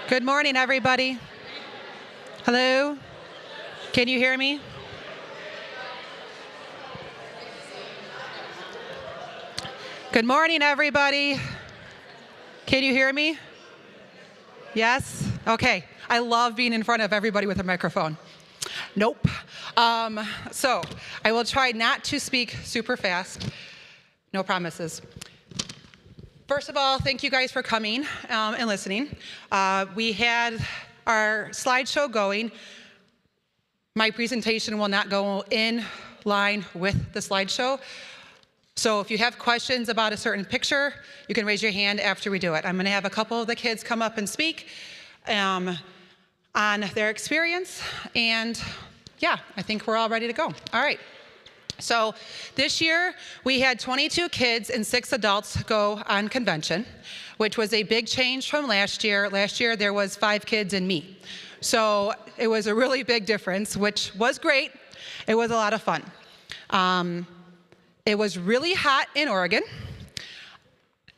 Good morning, everybody. Hello? Can you hear me? Good morning, everybody. Can you hear me? Yes? Okay. I love being in front of everybody with a microphone. Nope. So I will try not to speak super fast. No promises. First of all, thank you guys for coming and listening. We had our slideshow going. My presentation will not go in line with the slideshow. So if you have questions about a certain picture, you can raise your hand after we do it. I'm going to have a couple of the kids come up and speak on their experience. And yeah, I think we're all ready to go. All right. So this year, we had 22 kids and 6 adults go on convention, which was a big change from last year. Last year, there was 5 kids and me. So it was a really big difference, which was great. It was a lot of fun. It was really hot in Oregon.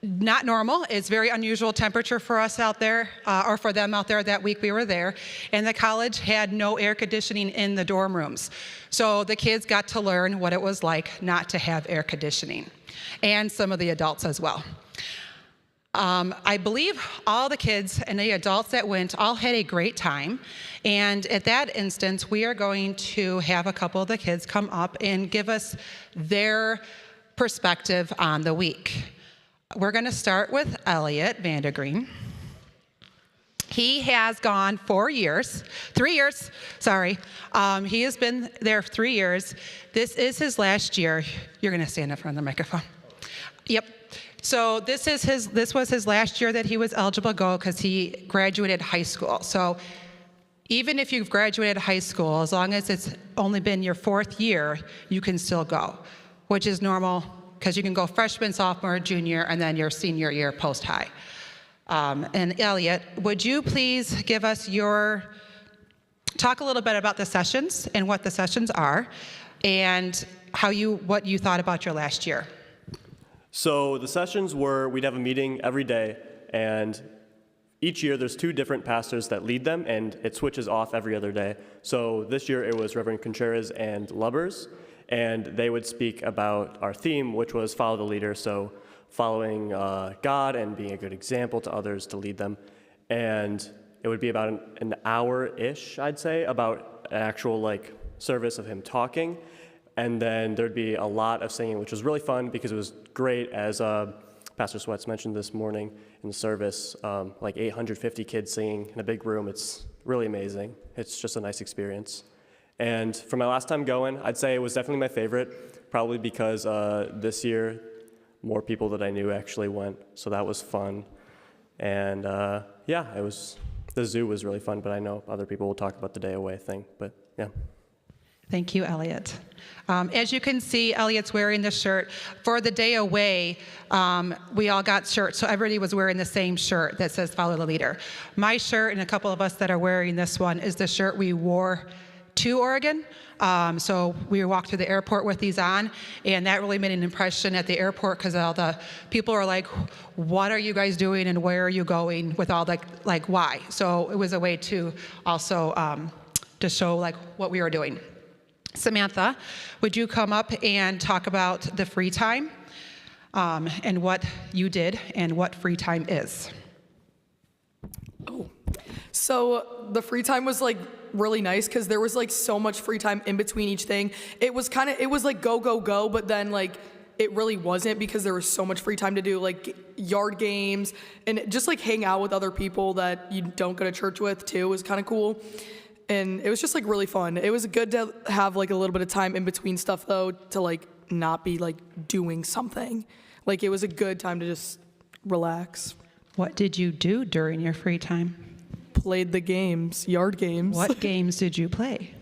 Not normal. It's very unusual temperature for us out there, or for them out there that week we were there. And the college had no air conditioning in the dorm rooms. So the kids got to learn what it was like not to have air conditioning, and some of the adults as well. I believe all the kids and the adults that went all had a great time. And at that instance, we are going to have a couple of the kids come up and give us their perspective on the week. We're going to start with Elliot Vandergreen. He has gone 3 years, sorry. He has been there 3 years. This is his last year. You're going to stand in front of the microphone. Yep. So this was his last year that he was eligible to go because he graduated high school. So even if you've graduated high school, as long as it's only been your 4th year, you can still go, which is normal because you can go freshman, sophomore, junior, and then your senior year post-high. And Elliot, would you please give us talk a little bit about the sessions and what the sessions are, and what you thought about your last year? So the sessions were, we'd have a meeting every day, and each year there's 2 different pastors that lead them, and it switches off every other day. So this year it was Reverend Contreras and Lubbers, and they would speak about our theme, which was follow the leader, so following God and being a good example to others to lead them. And it would be about an hour-ish, I'd say, about an actual service of him talking. And then there'd be a lot of singing, which was really fun because it was great, as Pastor Sweats mentioned this morning in the service, 850 kids singing in a big room. It's really amazing. It's just a nice experience. And for my last time going, I'd say it was definitely my favorite, probably because this year more people that I knew actually went, so that was fun. And yeah, the zoo was really fun, but I know other people will talk about the day away thing, but yeah. Thank you, Elliot. As you can see, Elliot's wearing the shirt. For the day away, we all got shirts, so everybody was wearing the same shirt that says Follow the Leader. My shirt, and a couple of us that are wearing this one, is the shirt we wore to Oregon. So we walked through the airport with these on, and that really made an impression at the airport because all the people are like, what are you guys doing and where are you going with all why? So it was a way to also to show what we were doing. Samantha, would you come up and talk about the free time and what you did and what free time is? Oh, so the free time was really nice because there was so much free time in between each thing. It was go, go, go, but then it really wasn't because there was so much free time to do yard games and just hang out with other people that you don't go to church with too. It was kind of cool. And it was just really fun. It was good to have a little bit of time in between stuff though, to not be doing something. It was a good time to just relax. What did you do during your free time? Played the games, yard games. What games did you play?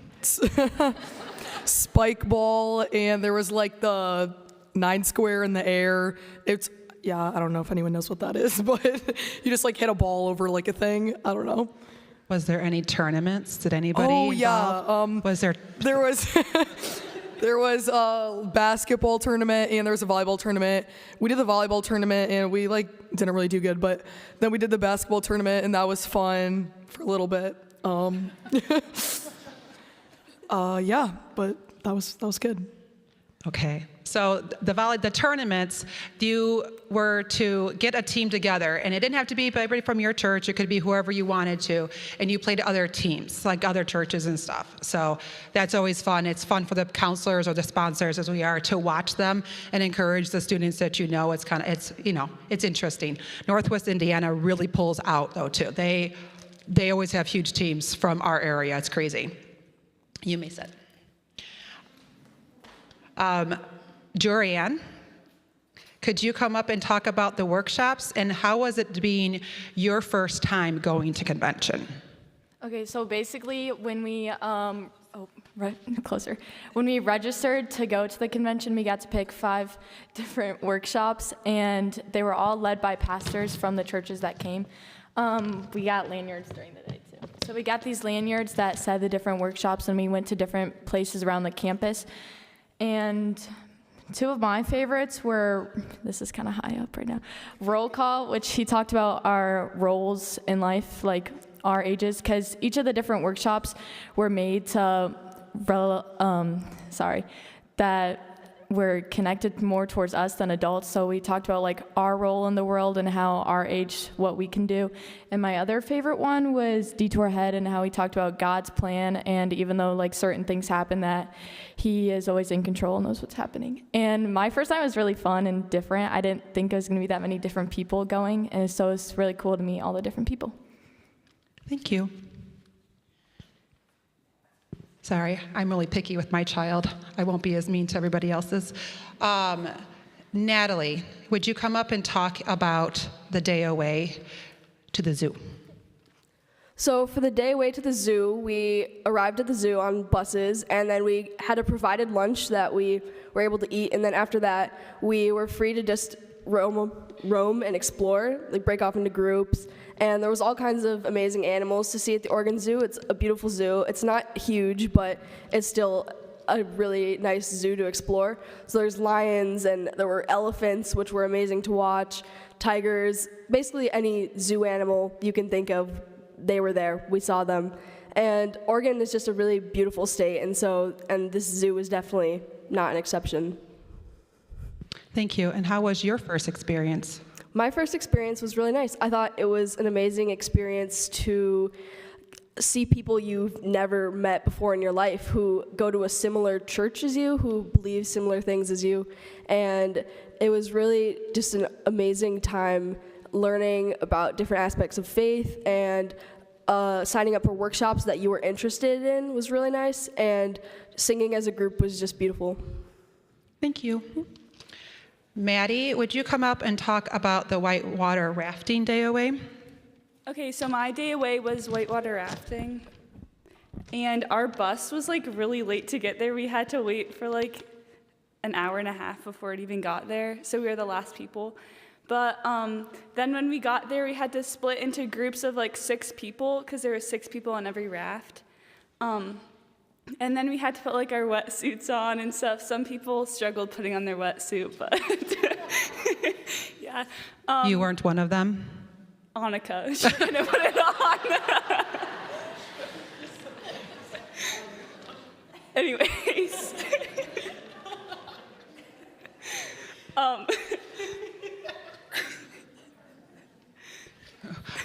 Spike ball, and there was the 9 square in the air. I don't know if anyone knows what that is, but you just hit a ball over a thing. I don't know. Was there any tournaments? Did anybody? Oh yeah. Was there? There was. There was a basketball tournament and there was a volleyball tournament. We did the volleyball tournament and we didn't really do good, but then we did the basketball tournament and that was fun for a little bit. Yeah, but that was good. Okay. So the tournaments, you were to get a team together, and it didn't have to be everybody from your church. It could be whoever you wanted to, and you played other teams, like other churches and stuff. So that's always fun. It's fun for the counselors or the sponsors, as we are, to watch them and encourage the students that you know. It's interesting. Northwest Indiana really pulls out though too. They always have huge teams from our area. It's crazy. You may sit. Jurianne, could you come up and talk about the workshops and how was it being your first time going to convention? Okay, so basically when we, when we registered to go to the convention, we got to pick 5 different workshops, and they were all led by pastors from the churches that came. We got lanyards during the day too. So we got these lanyards that said the different workshops, and we went to different places around the campus. And 2 of my favorites were, this is kind of high up right now, Roll Call, which he talked about our roles in life, like our ages, because each of the different workshops were made to, that were connected more towards us than adults. So we talked about like our role in the world and how our age, what we can do. And my other favorite one was Detour Ahead, and how he talked about God's plan, and even though like certain things happen, that he is always in control and knows what's happening. And my first time was really fun and different. I didn't think there was going to be that many different people going, and so it's really cool to meet all the different people. Thank you. Sorry, I'm really picky with my child. I won't be as mean to everybody else's. Natalie, would you come up and talk about the day away to the zoo? So for the day away to the zoo, we arrived at the zoo on buses, and then we had a provided lunch that we were able to eat, and then after that, we were free to just roam and explore, like break off into groups, and there was all kinds of amazing animals to see at the Oregon Zoo. It's a beautiful zoo. It's not huge, but it's still a really nice zoo to explore. So there's lions, and there were elephants, which were amazing to watch, tigers, basically any zoo animal you can think of, they were there. We saw them. And Oregon is just a really beautiful state, and this zoo is definitely not an exception. Thank you. And how was your first experience? My first experience was really nice. I thought it was an amazing experience to see people you've never met before in your life who go to a similar church as you, who believe similar things as you. And it was really just an amazing time learning about different aspects of faith, and signing up for workshops that you were interested in was really nice, and singing as a group was just beautiful. Thank you. Maddie, would you come up and talk about the whitewater rafting day away? Okay, so my day away was whitewater rafting, and our bus was like really late to get there. We had to wait for like an hour and a half before it even got there, so we were the last people. But then when we got there, we had to split into groups of like 6 people, because there were 6 people on every raft. And then we had to put like our wetsuits on and stuff. Some people struggled putting on their wetsuit, but yeah. You weren't one of them? Annika, she couldn't put it on. Anyways.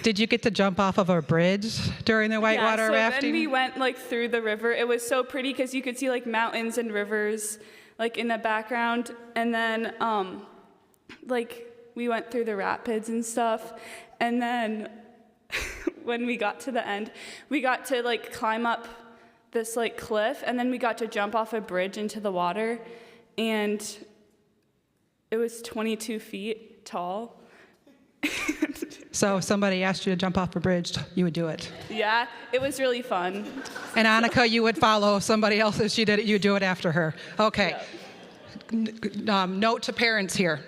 Did you get to jump off of a bridge during the whitewater rafting? Then we went like through the river. It was so pretty because you could see like mountains and rivers like in the background. And then like we went through the rapids and stuff. And then when we got to the end, we got to like climb up this like cliff, and then we got to jump off a bridge into the water, and it was 22 feet tall. So if somebody asked you to jump off a bridge, you would do it? Yeah, it was really fun. And Annika, you would follow somebody else if she did it, you'd do it after her. Okay. Yeah. Note to parents here.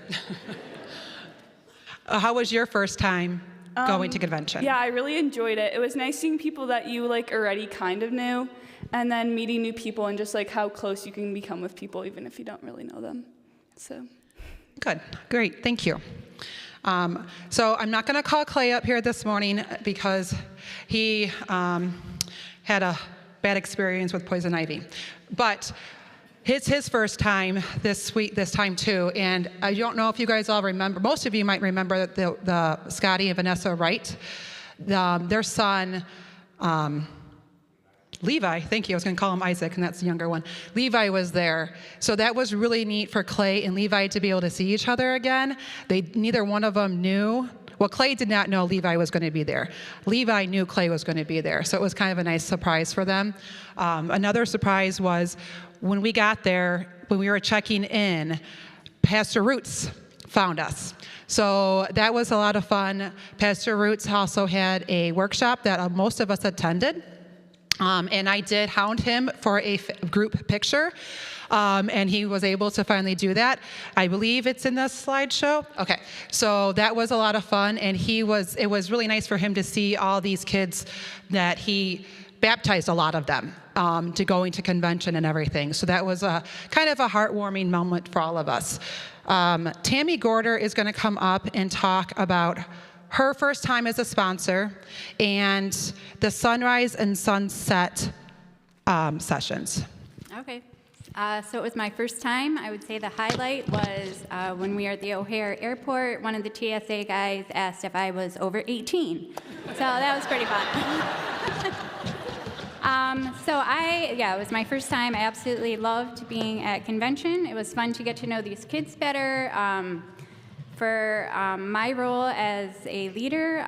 How was your first time going to convention? Yeah, I really enjoyed it. It was nice seeing people that you like already kind of knew, and then meeting new people and just like how close you can become with people even if you don't really know them. So. Good, great, thank you. So I'm not going to call Clay up here this morning because he had a bad experience with poison ivy. But it's his first time this week, this time too. And I don't know if you guys all remember, most of you might remember the Scotty and Vanessa Wright, their son, Levi, thank you. I was going to call him Isaac, and that's the younger one. Levi was there. So that was really neat for Clay and Levi to be able to see each other again. Neither one of them knew. Well, Clay did not know Levi was going to be there. Levi knew Clay was going to be there. So it was kind of a nice surprise for them. Another surprise was when we got there, when we were checking in, Pastor Roots found us. So that was a lot of fun. Pastor Roots also had a workshop that most of us attended. And I did hound him for a group picture, and he was able to finally do that. I believe it's in the slideshow. Okay, so that was a lot of fun, and it was really nice for him to see all these kids that he baptized, a lot of them, to going to convention and everything. So that was a kind of a heartwarming moment for all of us. Tammy Gorder is going to come up and talk about her first time as a sponsor and the sunrise and sunset sessions. Okay. So it was my first time. I would say the highlight was when we were at the O'Hare Airport, one of the TSA guys asked if I was over 18. So that was pretty fun. It was my first time. I absolutely loved being at convention. It was fun to get to know these kids better. For my role as a leader,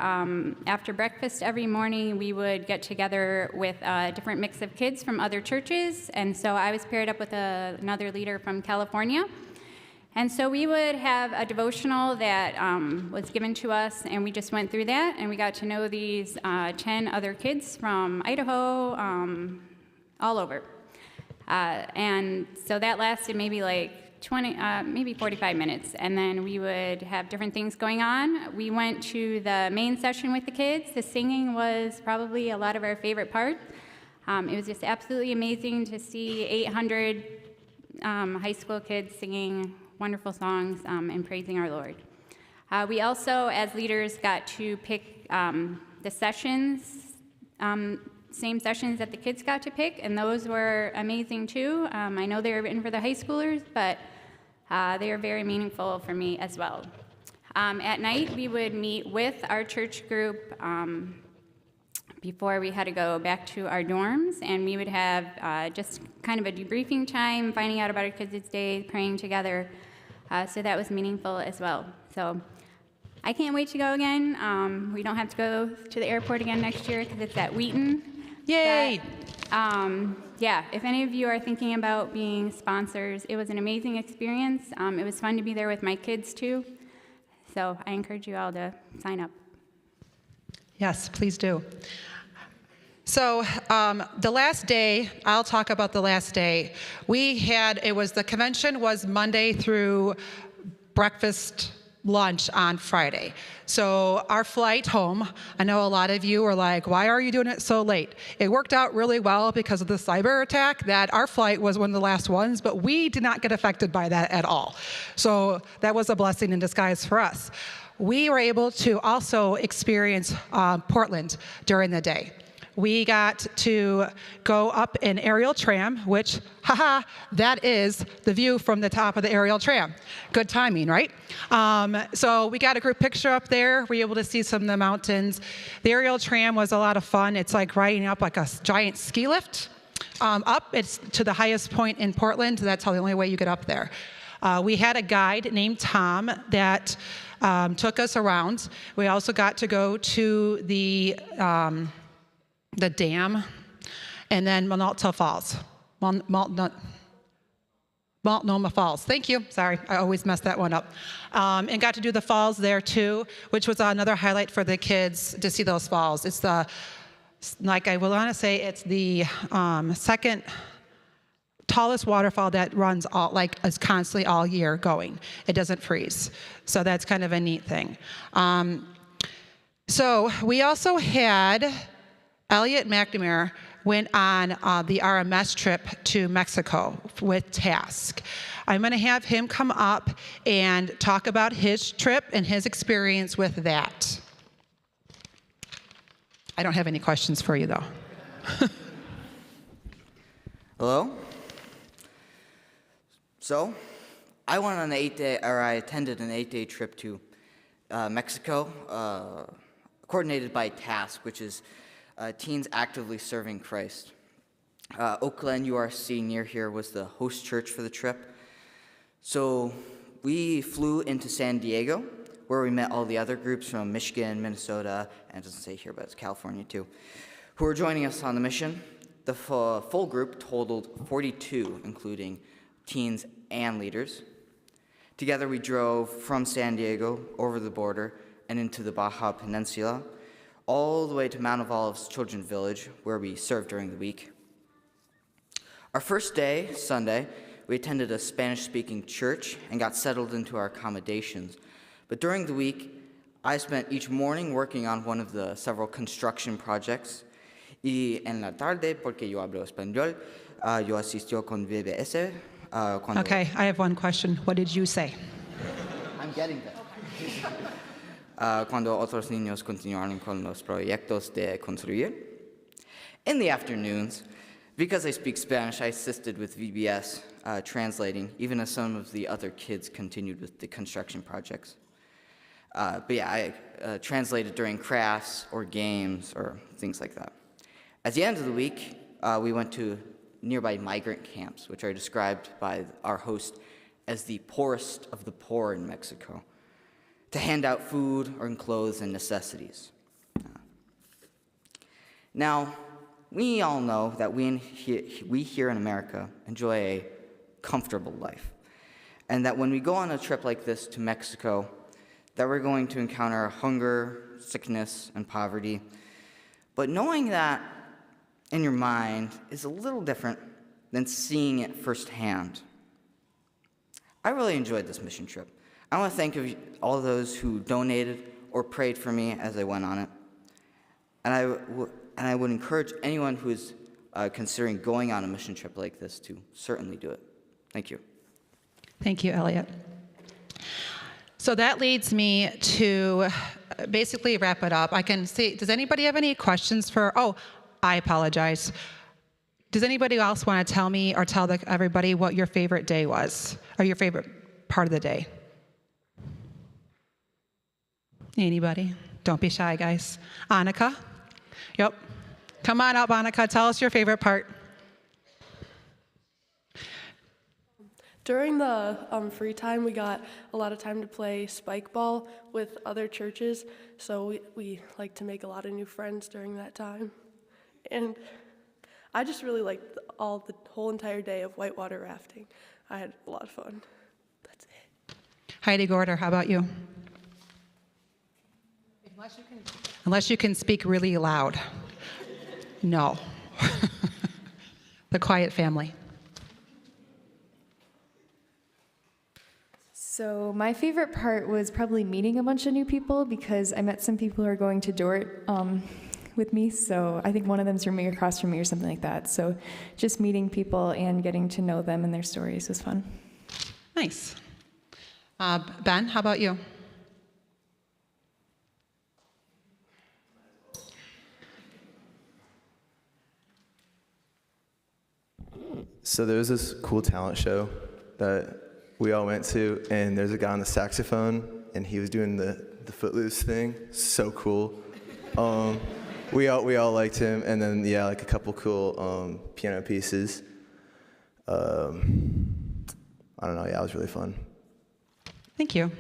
after breakfast every morning, we would get together with a different mix of kids from other churches. And so I was paired up with another leader from California. And so we would have a devotional that was given to us, and we just went through that, and we got to know these 10 other kids from Idaho, all over. And so that lasted maybe like 45 minutes, and then we would have different things going on. We went to the main session with the kids. The singing was probably a lot of our favorite part. It was just absolutely amazing to see 800 high school kids singing wonderful songs and praising our Lord. We also, as leaders, got to pick the sessions, same sessions that the kids got to pick, and those were amazing too. I know they were written for the high schoolers, but they are very meaningful for me as well. At night, we would meet with our church group before we had to go back to our dorms, and we would have just kind of a debriefing time, finding out about our kids' day, praying together. So that was meaningful as well. So I can't wait to go again. We don't have to go to the airport again next year because it's at Wheaton. Yay! If any of you are thinking about being sponsors, it was an amazing experience. It was fun to be there with my kids too. So I encourage you all to sign up. Yes, please do. So the last day, I'll talk about the last day. The convention was Monday through breakfast, lunch on Friday. So our flight home, I know a lot of you were like, why are you doing it so late? It worked out really well because of the cyber attack that our flight was one of the last ones, but we did not get affected by that at all. So that was a blessing in disguise for us. We were able to also experience Portland during the day. We got to go up an aerial tram, which, that is the view from the top of the aerial tram. Good timing, right? So we got a group picture up there. We were able to see some of the mountains. The aerial tram was a lot of fun. It's like riding up like a giant ski lift up. It's to the highest point in Portland. That's the only way you get up there. We had a guide named Tom that took us around. We also got to go to the dam, and then Multnomah Falls. Multnomah Falls. Thank you. Sorry, I always mess that one up. And got to do the falls there too, which was another highlight for the kids to see those falls. It's the second tallest waterfall that runs is constantly all year going. It doesn't freeze. So that's kind of a neat thing. So we also had Elliot McNamara went on the RMS trip to Mexico with Task. I'm going to have him come up and talk about his trip and his experience with that. I don't have any questions for you, though. Hello? So, I went on an 8-day, or I attended an 8-day trip to Mexico, coordinated by Task, which is Teens Actively Serving Christ. Oak Glen URC near here was the host church for the trip. So we flew into San Diego, where we met all the other groups from Michigan, Minnesota, and it doesn't say here, but it's California too, who were joining us on the mission. The full group totaled 42, including teens and leaders. Together we drove from San Diego over the border and into the Baja Peninsula, all the way to Mount of Olives Children's Village, where we served during the week. Our first day, Sunday, we attended a Spanish-speaking church and got settled into our accommodations. But during the week, I spent each morning working on one of the several construction projects. Y en la tarde, porque yo hablo español, yo asistió con VBS. Okay, I have one question. What did you say? I'm getting there. Cuando otros niños continuaron con los proyectos de construir. In the afternoons, because I speak Spanish, I assisted with VBS translating, even as some of the other kids continued with the construction projects. But yeah, I translated during crafts or games or things like that. At the end of the week, we went to nearby migrant camps, which are described by our host as the poorest of the poor in Mexico, to hand out food or clothes and necessities. Now, we all know that we here in America enjoy a comfortable life, and that when we go on a trip like this to Mexico, that we're going to encounter hunger, sickness, and poverty. But knowing that in your mind is a little different than seeing it firsthand. I really enjoyed this mission trip. I want to thank all those who donated or prayed for me as I went on it. And I would encourage anyone who is considering going on a mission trip like this to certainly do it. Thank you. Thank you, Elliot. So that leads me to basically wrap it up. I can see, does anybody have any questions for, oh, I apologize. Does anybody else want to tell me or tell everybody what your favorite day was, or your favorite part of the day? Anybody? Don't be shy, guys. Annika? Yep. Come on up, Annika. Tell us your favorite part. During the free time, we got a lot of time to play spike ball with other churches, so we like to make a lot of new friends during that time. And I just really liked the whole entire day of whitewater rafting. I had a lot of fun. That's it. Heidi Gorder, how about you? Unless you can speak really loud. No. The quiet family. So my favorite part was probably meeting a bunch of new people, because I met some people who are going to Dort with me. So I think one of them's rooming across from me or something like that. So just meeting people and getting to know them and their stories was fun. Nice. Ben, how about you? So there was this cool talent show that we all went to, and there's a guy on the saxophone, and he was doing the Footloose thing. So cool. We all liked him, and then yeah, like a couple cool piano pieces. I don't know. Yeah, it was really fun. Thank you.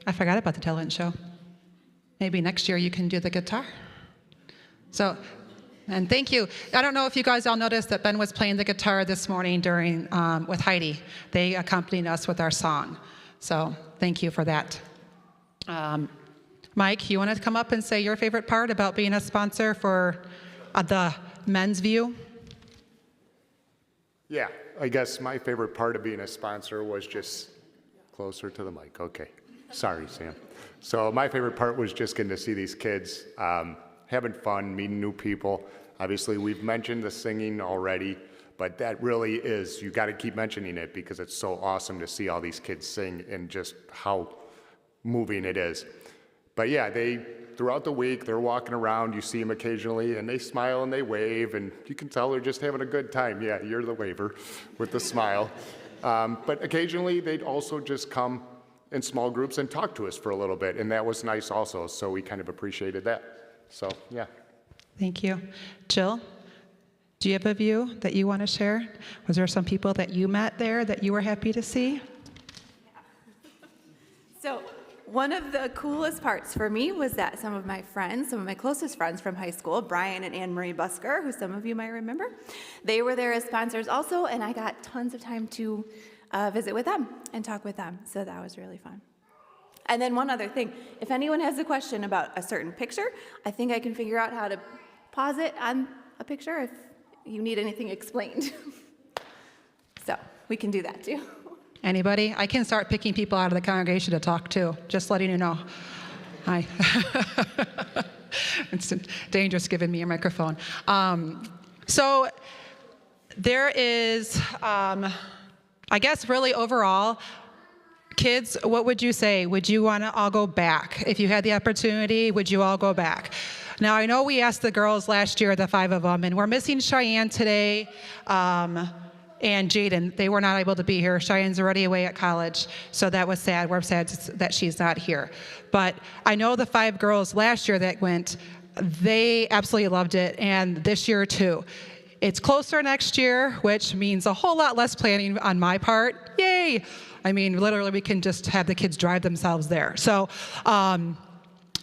I forgot about the talent show. Maybe next year you can do the guitar. So, and thank you. I don't know if you guys all noticed that Ben was playing the guitar this morning during with Heidi. They accompanied us with our song. So thank you for that. Mike, you want to come up and say your favorite part about being a sponsor for the Men's View? Yeah, I guess my favorite part of being a sponsor was just closer to the mic. Okay, sorry, Sam. So my favorite part was just getting to see these kids having fun, meeting new people. Obviously, we've mentioned the singing already, but that really is, you got to keep mentioning it because it's so awesome to see all these kids sing and just how moving it is. But yeah, throughout the week, they're walking around, you see them occasionally, and they smile and they wave, and you can tell they're just having a good time. Yeah, you're the waver with the smile. But occasionally, they'd also just come in small groups and talk to us for a little bit, and that was nice also, so we kind of appreciated that. So, yeah. Thank you. Jill, do you have a view that you want to share? Was there some people that you met there that you were happy to see? So one of the coolest parts for me was that some of my closest friends from high school, Brian and Anne Marie Busker, who some of you might remember, they were there as sponsors also, and I got tons of time to visit with them and talk with them. So that was really fun. And then one other thing, if anyone has a question about a certain picture, I think I can figure out how to pause it on a picture if you need anything explained. So we can do that too. Anybody? I can start picking people out of the congregation to talk to, just letting you know. Hi. It's dangerous giving me a microphone. So there is, I guess really overall, kids, what would you say? Would you want to all go back? If you had the opportunity, would you all go back? Now, I know we asked the girls last year, the 5 of them, and we're missing Cheyenne today and Jaden. They were not able to be here. Cheyenne's already away at college, so that was sad. We're sad that she's not here. But I know the 5 girls last year that went, they absolutely loved it, and this year too. It's closer next year, which means a whole lot less planning on my part. Yay! I mean, literally, we can just have the kids drive themselves there. So,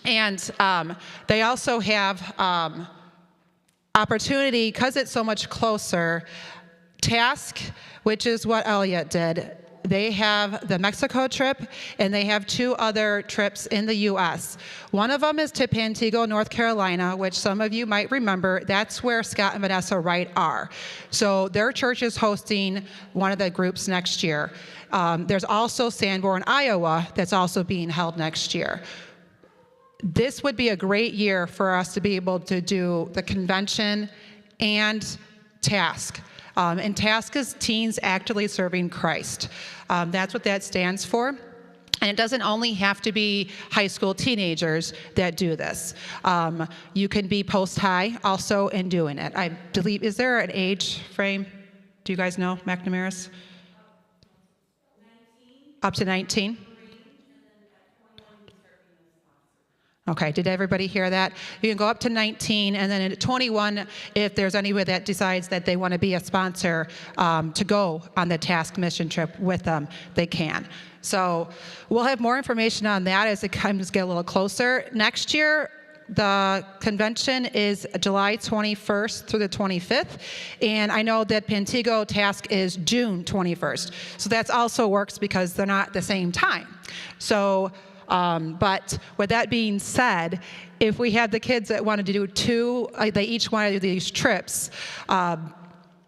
they also have opportunity, because it's so much closer, Task, which is what Elliot did. They have the Mexico trip, and they have 2 other trips in the U.S. One of them is to Pantego, North Carolina, which some of you might remember. That's where Scott and Vanessa Wright are. So their church is hosting one of the groups next year. There's also Sanborn, Iowa, that's also being held next year. This would be a great year for us to be able to do the convention and Task. And Task is Teens Actively Serving Christ. That's what that stands for. And it doesn't only have to be high school teenagers that do this. You can be post-high also in doing it. I believe, is there an age frame? Do you guys know, McNamara's? 19. Up to 19? Okay, did everybody hear that? You can go up to 19, and then at 21, if there's anybody that decides that they want to be a sponsor to go on the Task mission trip with them, they can. So we'll have more information on that as it comes to get a little closer. Next year, the convention is July 21st through the 25th, and I know that Pantego Task is June 21st. So that also works because they're not the same time. So. But with that being said, if we had the kids that wanted to do they each wanted to do these trips,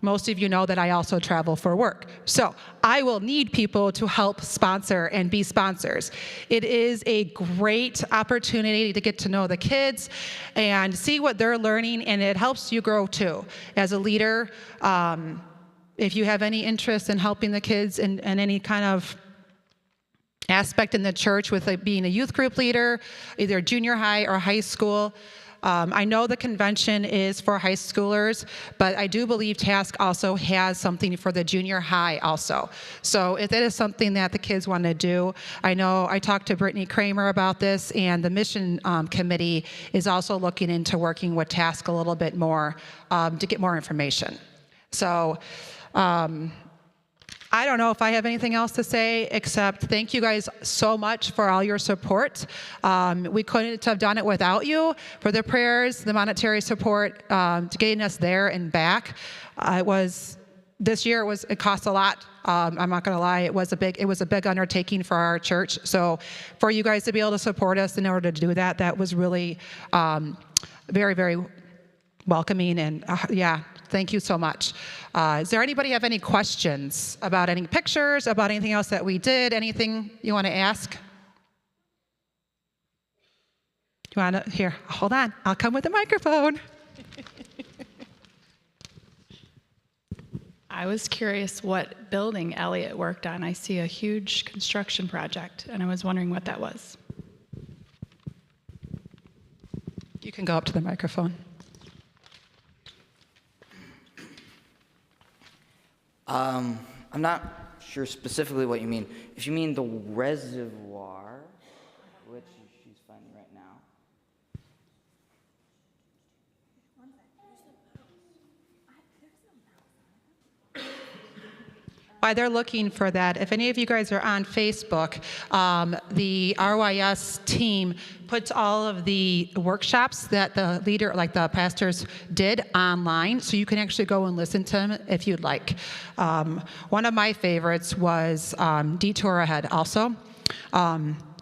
most of you know that I also travel for work. So I will need people to help sponsor and be sponsors. It is a great opportunity to get to know the kids and see what they're learning, and it helps you grow too. As a leader, if you have any interest in helping the kids in any kind of aspect in the church with being a youth group leader, either junior high or high school. I know the convention is for high schoolers, but I do believe Task also has something for the junior high also. So if that is something that the kids want to do, I know I talked to Brittany Kramer about this, and the mission committee is also looking into working with Task a little bit more to get more information. So, I don't know if I have anything else to say except thank you guys so much for all your support. We couldn't have done it without you, for the prayers, the monetary support, to getting us there and back. This year it cost a lot. I'm not going to lie, it was a big undertaking for our church. So for you guys to be able to support us in order to do that, that was really very, very welcoming, and yeah. Thank you so much. Does there anybody have any questions about any pictures, about anything else that we did? Anything you want to ask? You want to? Here, hold on. I'll come with the microphone. I was curious what building Elliot worked on. I see a huge construction project, and I was wondering what that was. You can go up to the microphone. I'm not sure specifically what you mean. If you mean the reservoir, which she's finding right now. While they're looking for that, if any of you guys are on Facebook, the RYS team puts all of the workshops that the leader, like the pastors, did online, so you can actually go and listen to them if you'd like. One of my favorites was Detour Ahead also.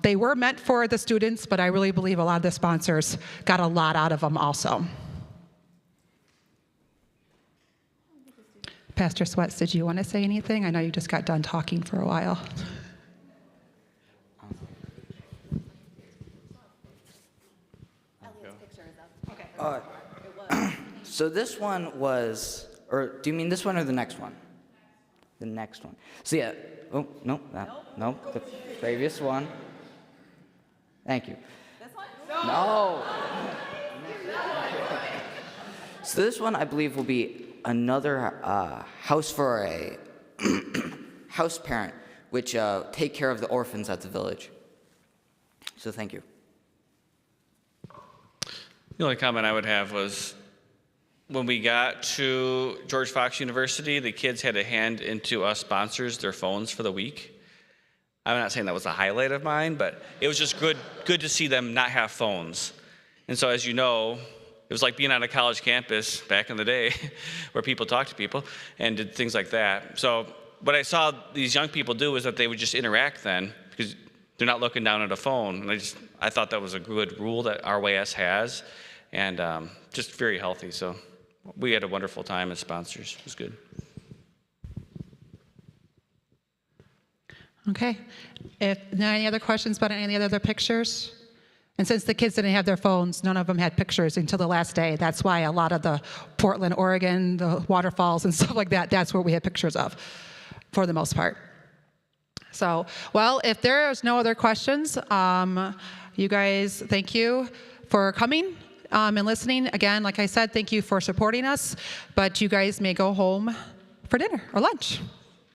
They were meant for the students, but I really believe a lot of the sponsors got a lot out of them also. Pastor Sweats, did you want to say anything? I know you just got done talking for a while. So this one was, or do you mean this one or the next one? The next one. So yeah, oh, no, no, the previous one. Thank you. This one? No. So this one, I believe, will be another house for a house parent, which take care of the orphans at the village. So thank you. The only comment I would have was when we got to George Fox University, the kids had to hand into us sponsors their phones for the week. I'm not saying that was a highlight of mine, but it was just good to see them not have phones. And so as you know, it was like being on a college campus back in the day where people talked to people and did things like that. So what I saw these young people do is that they would just interact then because they're not looking down at a phone. And I thought that was a good rule that RYS has and just very healthy. So we had a wonderful time as sponsors. It was good. Okay. If there are any other questions about any of the other pictures? And since the kids didn't have their phones, none of them had pictures until the last day. That's why a lot of the Portland, Oregon, the waterfalls and stuff like that, that's where we had pictures of, for the most part. So, well, if there's no other questions, you guys, thank you for coming and listening. Again, like I said, thank you for supporting us, but you guys may go home for dinner or lunch.